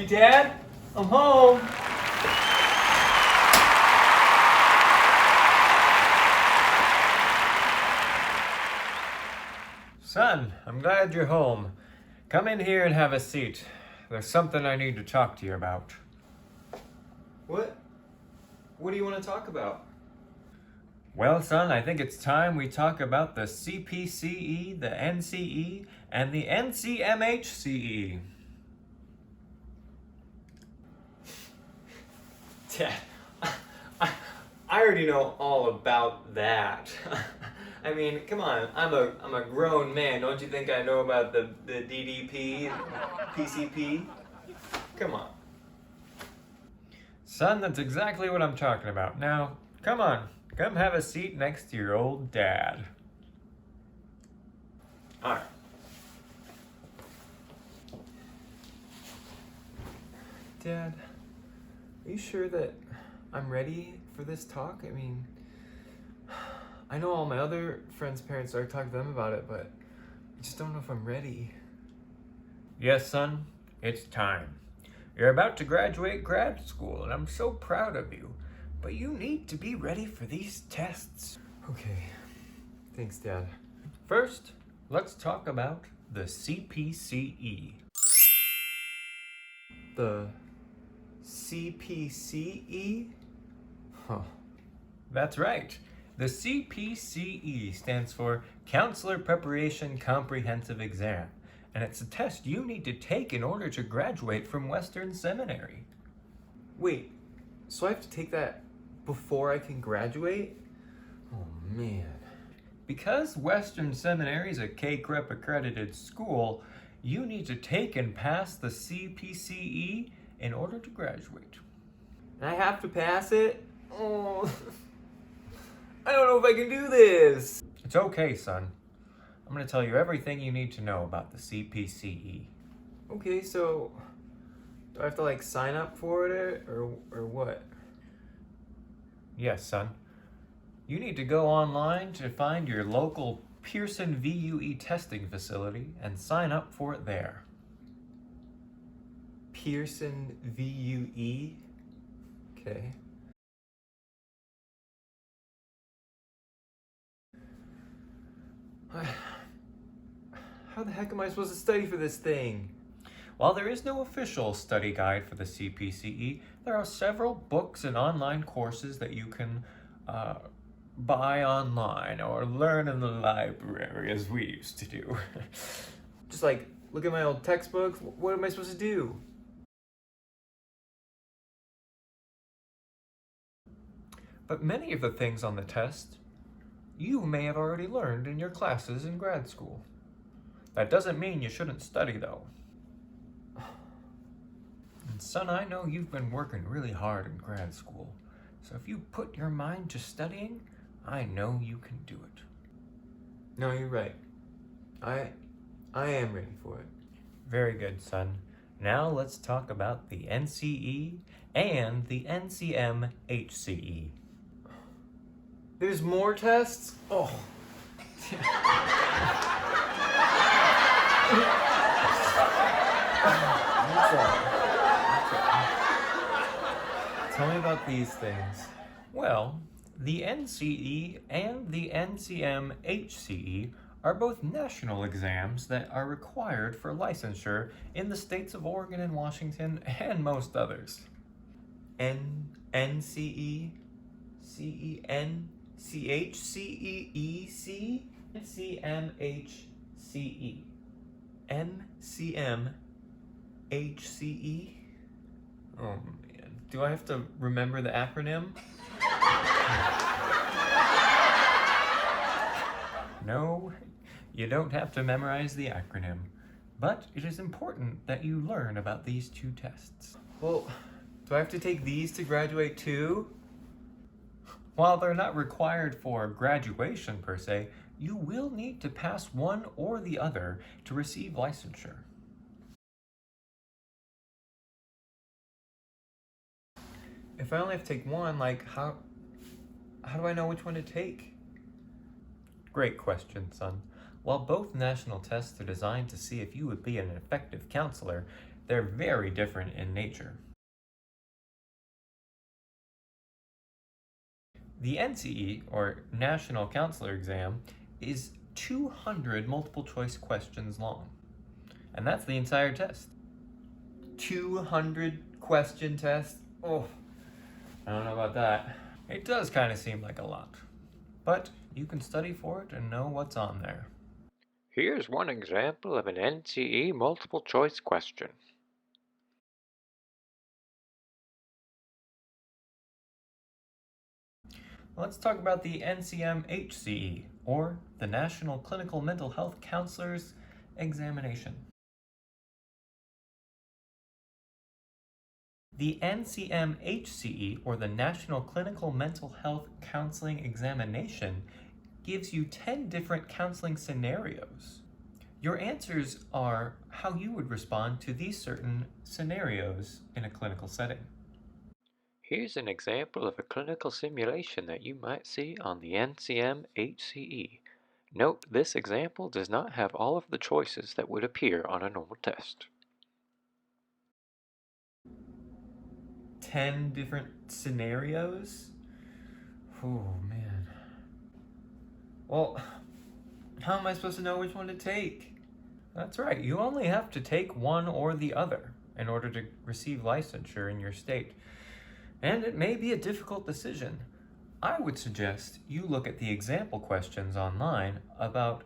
Hey, Dad, I'm home. Son, I'm glad you're home. Come in here and have a seat. There's something I need to talk to you about. What? What do you want to talk about? Well, son, I think it's time we talk about the Cpce, the NCE, and the Ncmhce. Dad, I already know all about that. I mean, come on, I'm a grown man. Don't you think I know about the DDP, PCP? Come on. Son, that's exactly what I'm talking about. Now, come on, come have a seat next to your old dad. All right. Dad, are you sure that I'm ready for this talk? I mean, I know all my other friends' parents are talking to them about it, but I just don't know if I'm ready. Yes, son, it's time. You're about to graduate grad school, and I'm so proud of you. But you need to be ready for these tests. Okay, thanks, Dad. First, let's talk about the Cpce. The Cpce? Huh. That's right. The Cpce stands for Counselor Preparation Comprehensive Exam, and it's a test you need to take in order to graduate from Western Seminary. Wait, so I have to take that before I can graduate? Oh man. Because Western Seminary is a K-Crep accredited school, you need to take and pass the Cpce in order to graduate. I have to pass it? Oh, I don't know if I can do this. It's okay, son. I'm going to tell you everything you need to know about the Cpce. Okay, so do I have to sign up for it or what? Yes, son. You need to go online to find your local Pearson VUE testing facility and sign up for it there. Pearson VUE? Okay. How the heck am I supposed to study for this thing? While there is no official study guide for the Cpce, there are several books and online courses that you can buy online or learn in the library, as we used to do. Just look at my old textbooks. What am I supposed to do? But many of the things on the test you may have already learned in your classes in grad school. That doesn't mean you shouldn't study, though. And son, I know you've been working really hard in grad school, so if you put your mind to studying, I know you can do it. No, you're right. I am ready for it. Very good, son. Now let's talk about the NCE and the Ncmhce. There's more tests? Oh. Tell me about these things. Well, the NCE and the Ncmhce are both national exams that are required for licensure in the states of Oregon and Washington and most others. NCE, CEN, CHCEEC, Ncmhce, Ncmhce. Oh man, do I have to remember the acronym? No, you don't have to memorize the acronym, but it is important that you learn about these two tests. Well, do I have to take these to graduate too? While they're not required for graduation per se, you will need to pass one or the other to receive licensure. If I only have to take one, how do I know which one to take? Great question, son. While both national tests are designed to see if you would be an effective counselor, They're very different in nature. The NCE, or National Counselor Exam, is 200 multiple choice questions long. And that's the entire test. 200 question test? Oh, I don't know about that. It does kind of seem like a lot. But you can study for it and know what's on there. Here's one example of an NCE multiple choice question. Let's talk about the Ncmhce, or the National Clinical Mental Health Counselor's Examination. The Ncmhce, or the National Clinical Mental Health Counseling Examination, gives you 10 different counseling scenarios. Your answers are how you would respond to these certain scenarios in a clinical setting. Here's an example of a clinical simulation that you might see on the Ncmhce. Note, this example does not have all of the choices that would appear on a normal test. 10 different scenarios? Oh, man. Well, how am I supposed to know which one to take? That's right, you only have to take one or the other in order to receive licensure in your state. And it may be a difficult decision. I would suggest you look at the example questions online about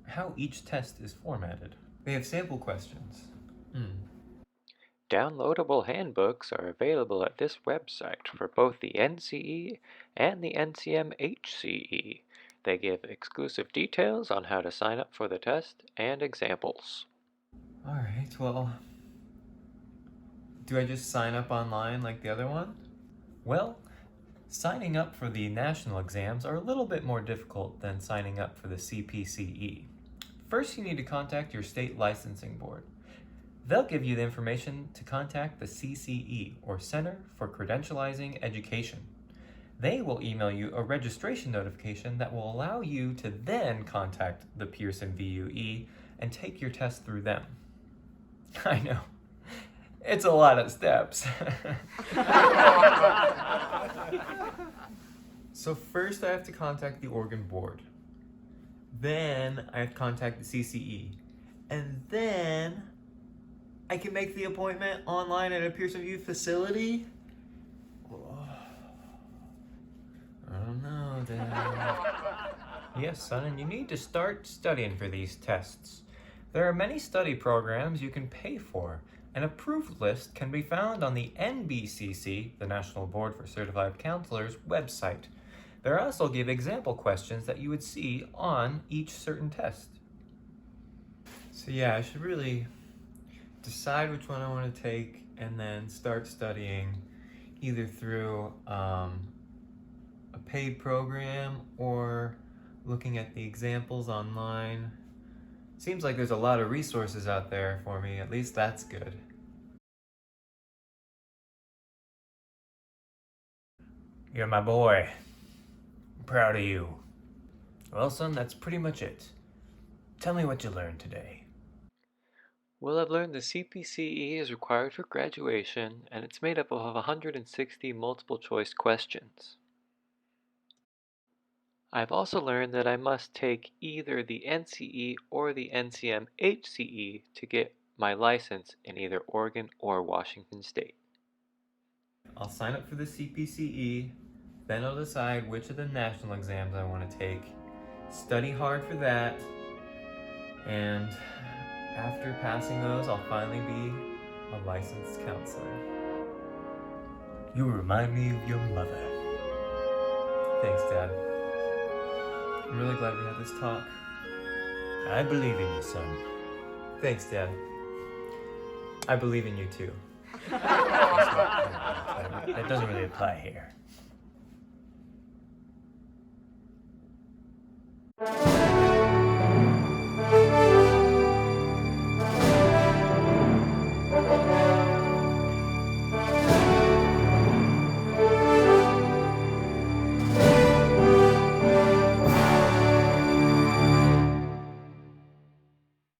how each test is formatted. They have sample questions. Downloadable handbooks are available at this website for both the NCE and the Ncmhce. They give exclusive details on how to sign up for the test and examples. Alright, well, do I just sign up online like the other one? Well, signing up for the national exams are a little bit more difficult than signing up for the Cpce. First, you need to contact your state licensing board. They'll give you the information to contact the CCE, or Center for Credentializing Education. They will email you a registration notification that will allow you to then contact the Pearson VUE and take your test through them. I know. It's a lot of steps. So first I have to contact the Oregon board. Then I have to contact the CCE. And then I can make the appointment online at a Pearson VUE facility? I don't know, Dad. Yes, son, and you need to start studying for these tests. There are many study programs you can pay for. An approved list can be found on the NBCC, the National Board for Certified Counselors, website. They also give example questions that you would see on each certain test. So yeah, I should really decide which one I want to take and then start studying either through a paid program or looking at the examples online. Seems like there's a lot of resources out there for me, at least that's good. You're my boy. I'm proud of you. Well, son, that's pretty much it. Tell me what you learned today. Well, I've learned the Cpce is required for graduation, and it's made up of 160 multiple choice questions. I've also learned that I must take either the NCE or the Ncmhce to get my license in either Oregon or Washington State. I'll sign up for the Cpce, then I'll decide which of the national exams I want to take, study hard for that, and after passing those, I'll finally be a licensed counselor. You remind me of your mother. Thanks, Dad. I'm really glad we had this talk. I believe in you, son. Thanks, Dad. I believe in you too. That doesn't really apply here.